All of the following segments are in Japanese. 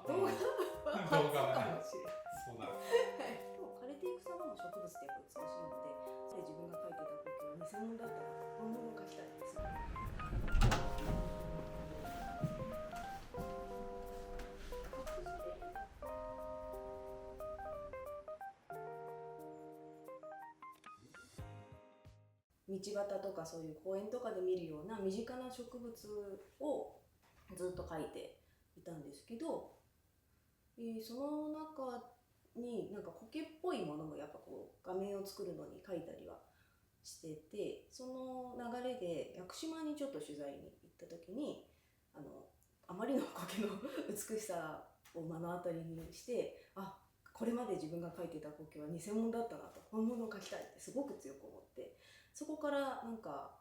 動画は初かもしれない。そうだ。でも枯れていく様も植物ってやっぱ美しいので、それ自分が描いてた時は偽物だったら本物を描きたいです。道端とかそういう公園とかで見るような身近な植物をずっと描いていたんですけど、その中になんか苔っぽいものもやっぱこう画面を作るのに描いたりはしてて、その流れで屋久島にちょっと取材に行った時にあまりの苔の美しさを目の当たりにして、あ、これまで自分が描いてた苔は偽物だったなと、本物を描きたいってすごく強く思って、そこからなんか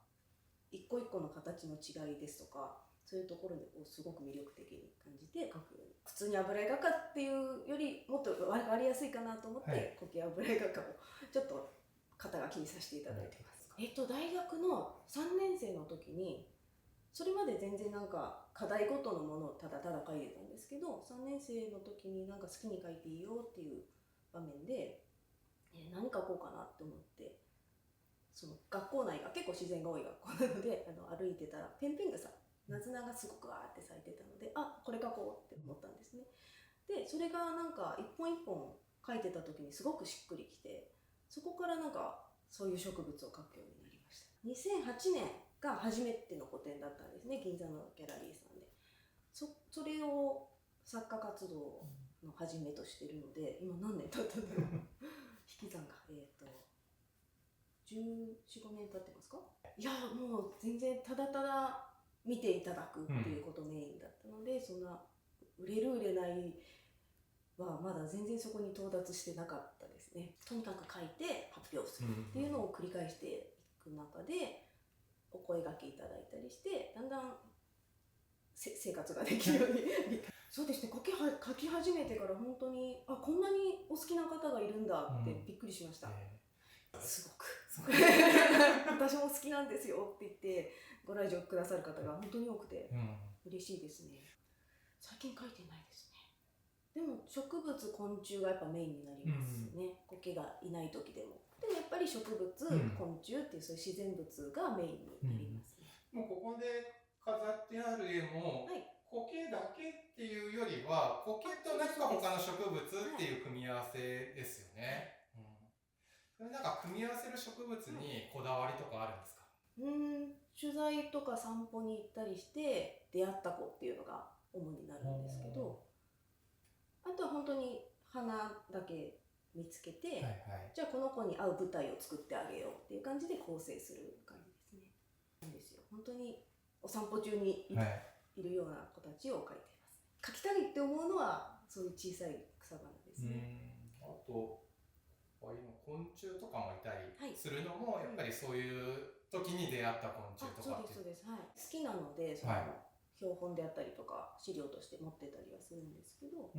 一個一個の形の違いですとか、そういうところをすごく魅力的に感じて描くように。普通に油絵画家っていうよりもっと分かりやすいかなと思って、はい、苔油絵画家をちょっと肩書きにさせていただいてます。大学の3年生の時に、それまで全然なんか課題ごとのものをただただ描いてたんですけど、3年生の時になんか好きに描いていいよっていう場面で、何描こうかなって思って、その学校内が結構自然が多い学校なので、歩いてたらペンペン草、ナズナがすごくわーって咲いてたので、あ、これ描こうって思ったんですね。でそれがなんか一本一本描いてた時にすごくしっくりきて、そこからなんかそういう植物を描くようになりました。2008年が初めての個展だったんですね、銀座のギャラリーさんで。それを作家活動の始めとしてるので、今何年経ったんだろう引き算が14、15年経ってますか？いや、もう全然ただただ見ていただくっていうことメインだったので、そんな売れる売れないはまだ全然そこに到達してなかったですね。とにかく書いて発表するっていうのを繰り返していく中で、お声掛けいただいたりして、だんだん生活ができるようにそうですね、書き始めてから本当に、あ、こんなにお好きな方がいるんだってびっくりしました。すごく私も好きなんですよって言ってご来場くださる方が本当に多くて嬉しいですね。最近書いてないですね。でも植物昆虫がやっぱメインになりますね、苔がいない時でも。でもやっぱり植物、昆虫っていうそういう自然物がメインになりますね。もうここで飾ってある絵も、はい、苔だけっていうよりは苔と何か他の植物っていう組み合わせですよね。なんか組み合わせる植物にこだわりとかあるんですか？取材とか散歩に行ったりして出会った子っていうのが主になるんですけど、あとは本当に花だけ見つけて、はいはい、じゃあこの子に合う舞台を作ってあげようっていう感じで構成する感じですね。いいんですよ。本当にお散歩中にいるような子たちを描いています。描きたいって思うのはそういう小さい草花ですね。あと昆虫とかもいたりするのも、やっぱりそういう時に出会った昆虫とかって。そうです、はい。好きなのでその、標本であったりとか資料として持ってたりはするんですけど、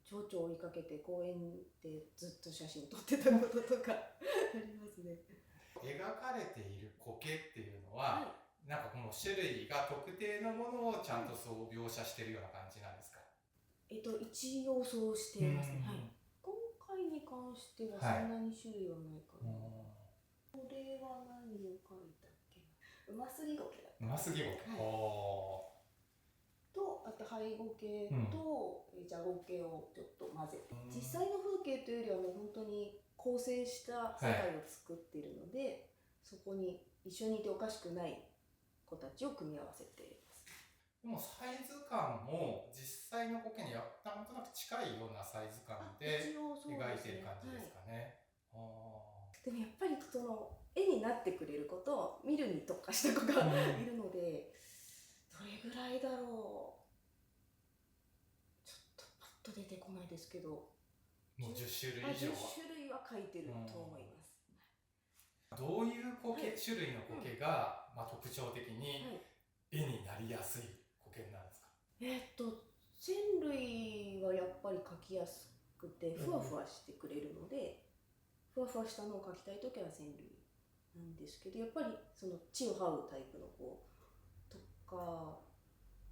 蝶々を追いかけて公園でずっと写真撮ってたこととかありますね。描かれている苔っていうのは、なんかこの種類が特定のものをちゃんとそう描写してるような感じなんですか？一応そうしていますね。今回に関してはそんなに種類はないかな。これは何を描いたっけ？ウマスギゴケだった。ウマスギゴケ。と、あとハイゴケとジャゴケをちょっと混ぜて、実際の風景というよりはもう本当に構成した世界を作っているので、そこに一緒にいておかしくない子たちを組み合わせています。でもサイズ感も実際の苔になんとなく近いようなサイズ感で描いてる感じですかね。でもやっぱりその絵になってくれる子と見るに特化した子がいるので、どれぐらいだろう、ちょっとパッと出てこないですけど、もう10種類以上は10種類は描いてると思います。どういう種類の苔が、特徴的に絵になりやすい苔なんですか？線類はやっぱり描きやすくてふわふわしてくれるので、ふわふわしたのを描きたいときは線類なんですけど、やっぱりその地を這うタイプの子とか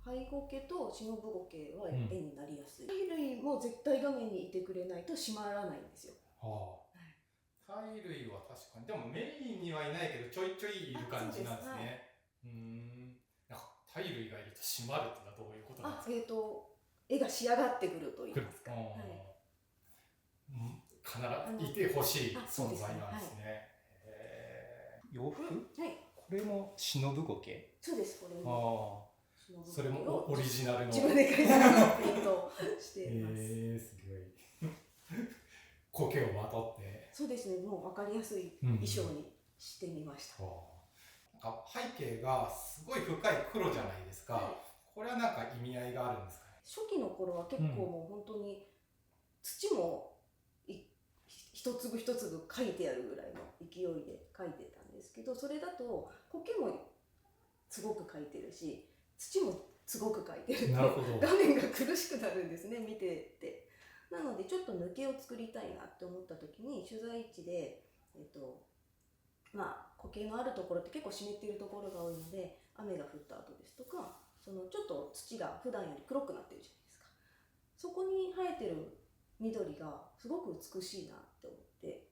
灰苔とシノブゴケは絵になりやすい。貝類も絶対画面にいてくれないと閉まらないんですよ。貝類は確かに、でもメインにはいないけどちょいちょいいる感じなんですね。なんか貝類がいると閉まるってのはどういうことなんですか？絵が仕上がってくると言いますか。必ずいてほしい存在なんですね。洋服？これもシノブゴケ？そうです。これも。それもオリジナルの。自分で描いたプリントしています。すごい。苔をまとって。そうですね。もう分かりやすい衣装にしてみました。なんか背景がすごい深い黒じゃないですか。これはなんか意味合いがあるんですかね。初期の頃は結構もう本当に土も一粒一粒描いてあるぐらいの勢いで描いてたんですけど、それだと苔もすごく描いてるし土もすごく描いてると画面が苦しくなるんですね、見てて。なのでちょっと抜けを作りたいなって思った時に取材地で苔のあるところって結構湿っているところが多いので、雨が降った後ですとかちょっと土が普段より黒くなってるじゃないですか。そこに生えてる緑がすごく美しいなって思って、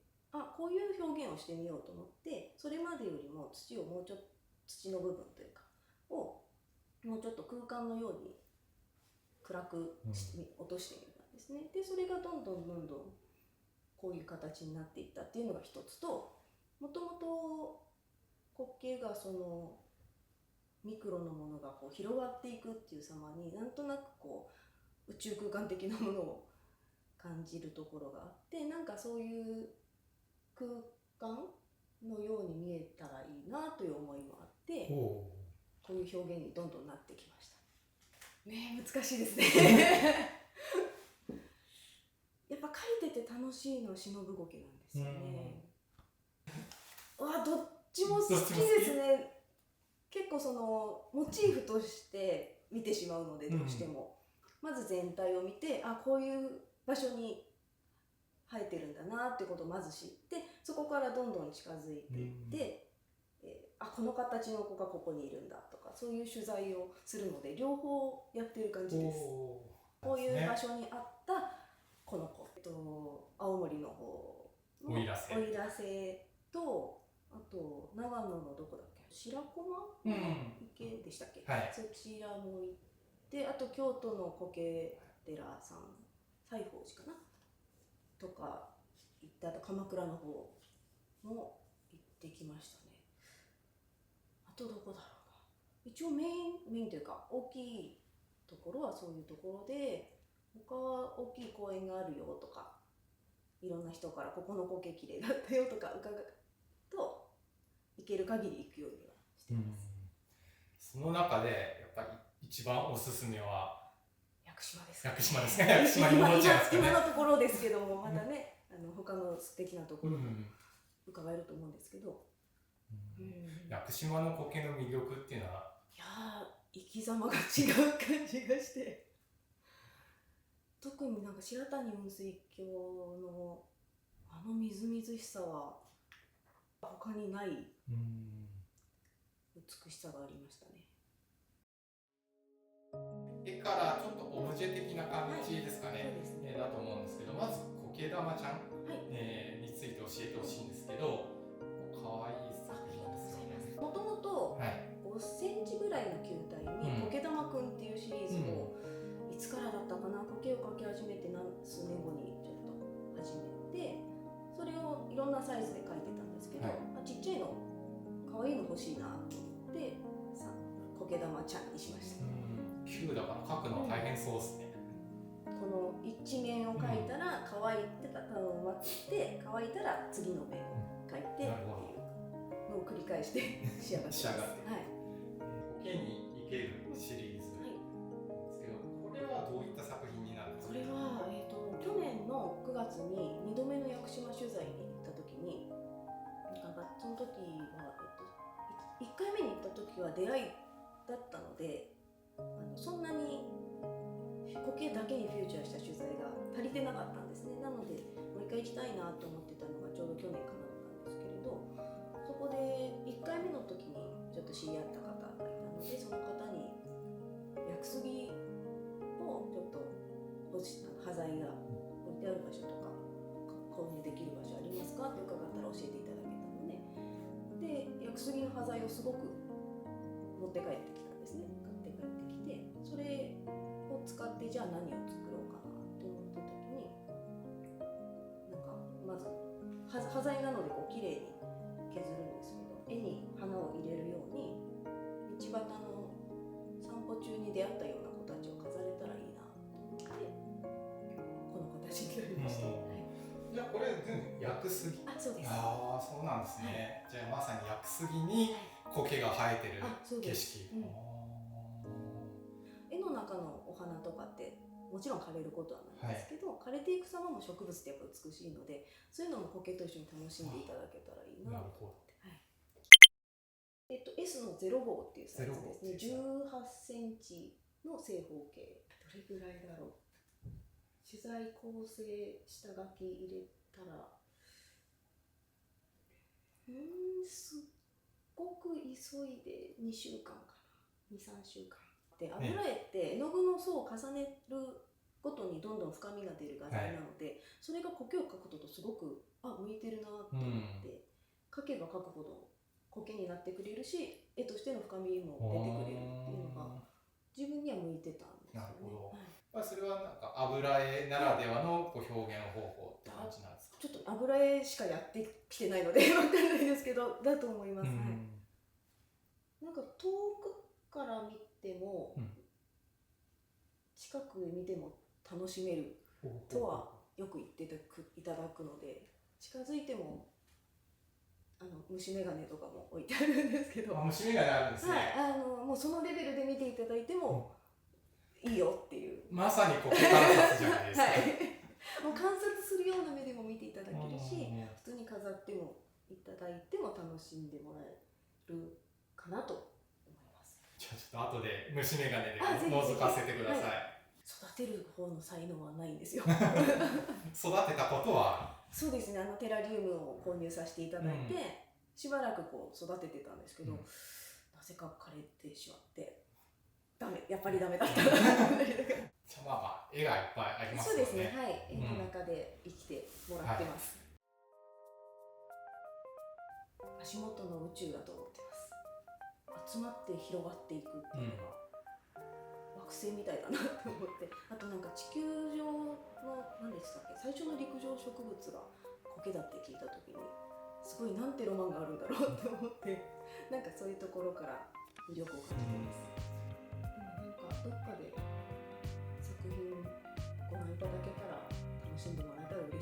こういう表現をしてみようと思って、それまでよりも土をもうちょっと土の部分というかをもうちょっと空間のように暗く落としてみたんですね。でそれがどんどんこういう形になっていったっていうのが一つと、もともと苔がミクロのものがこう広がっていくっていう様になんとなくこう宇宙空間的なものを感じるところがあって、なんかそういう空間のように見えたらいいなという思いもあって、こういう表現にどんどんなってきましたね。難しいですねやっぱ描いてて楽しいのはシノブゴケなんですよね。どっちも好きですね。結構モチーフとして見てしまうので、どうしても、まず全体を見て、こういう場所に生えてるんだなってことをまず知って、そこからどんどん近づいていって、この形の子がここにいるんだとか、そういう取材をするので両方やってる感じです。こういう場所にあったこの子、青森の方の奥入瀬と、あと長野のどこだっけ、白駒池でしたっけ、そちらも行って、あと京都の苔寺さん、西宝寺かなとか行って、あと鎌倉の方も行ってきましたね。あとどこだろうな。一応メインというか大きいところはそういうところで、他は大きい公園があるよとか、いろんな人からここの苔きれいだったよとか伺うと、行ける限り行くようにはしてます。その中でやっぱり一番おすすめは屋久島ですかね。屋久島ですね。屋久島に戻っちゃうんですかね。今のところですけども、またね、他の素敵なところも伺えると思うんですけど、屋久島の苔の魅力っていうのは、生き様が違う感じがして、特になんか白谷雲水峡のみずみずしさは他にない美しさがありましたね。絵からちょっとオブジェ的な感じですかね、だと思うんですけど、まず苔玉ちゃん、について教えてほしいんですけど、可愛い作品ですよね。もともと5センチぐらいの球体に苔玉くんっていうシリーズを、いつからだったかな、苔を描き始めて数年後にちょっと始めて、それをいろんなサイズで描いてたんですけど、ちっちゃいの可愛いの欲しいなと思って苔玉ちゃんにしました。9だから描くの大変そうですね。この一面を描いたら乾いてたのを待って乾いたら次の面を描いてっていうのを繰り返して仕上がってます。苔に生けるシリーズですけど、これはどういった作品になるんですか？これは、去年の9月に2度目の屋久島取材に行った時に、その時は、1回目に行った時は出会いだったので、そんなに苔だけにフューチャーした取材が足りてなかったんですね。なのでもう一回行きたいなと思ってたのがちょうど去年からだったんですけれど、そこで1回目の時にちょっと知り合った方がいたので、その方に屋久端材が置いてある場所とか購入できる場所ありますかって伺ったら教えていただけたので、で屋久杉の端材をすごく持って帰ってきたんですね。買って帰ってきて、それを使ってじゃあ何を作ろうかなって思った時に、なんかまず端材なのでこう綺麗に削るんですけど、絵に花を入れるように道端の散歩中に出会ったような子たちを飾れたらいいなと思ってこの形になりました。じゃあこれ全部屋久杉。あ、そうです。ああ、そうなんですね。じゃあまさに屋久杉に苔が生えてる景色。絵の中のお花とかってもちろん枯れることはないんですけど、枯れていく様も植物ってやっぱ美しいので、そういうのも苔と一緒に楽しんでいただけたらいいなと思って。S の0号っていうサイズですね。18センチの正方形。どれぐらいだろう。取材構成下書き入れたら、すっごく急いで2週間かな。2、3週間。で、油絵って絵の具の層を重ねるごとにどんどん深みが出る画材なので、それが苔を描くこととすごく向いてるなと思って、描けば描くほど苔になってくれるし、絵としての深みも出てくれるっていうのが自分には向いてたんですよね。なるほど。それはなんか油絵ならではの表現方法って感じなんですか？ちょっと油絵しかやってきてないのでわかんないですけど、だと思います。なんか遠くから見ても、近くで見ても楽しめるとはよく言っていただくので、近づいても虫眼鏡とかも置いてあるんですけど、虫眼鏡あるんですね。もうそのレベルで見ていただいてもいいよっていう。まさに苔観察じゃないですか。もう観察するような目でも見ていただけるし、普通に飾ってもいただいても楽しんでもらえるかなと思います。じゃあちょっと後で虫眼鏡で覗かせてください。育てる方の才能はないんですよ。育てたことは？そうですね、テラリウムを購入させていただいて、しばらくこう育ててたんですけど、なぜか枯れてしまってやっぱりダメだった。じゃあまあ絵がいっぱいありますよね。そうですね、はい、絵の中で生きてもらってます。足元の宇宙だと思ってます。集まって広がっていくっていうのが惑星みたいだなと思って、あとなんか地球上の何でしたっけ、最初の陸上植物が苔だって聞いた時にすごいなんてロマンがあるんだろうと思って、なんかそういうところから魅力を感じてます。でもなんかどっかで作品ご覧いただけたら楽しんでもらえたら嬉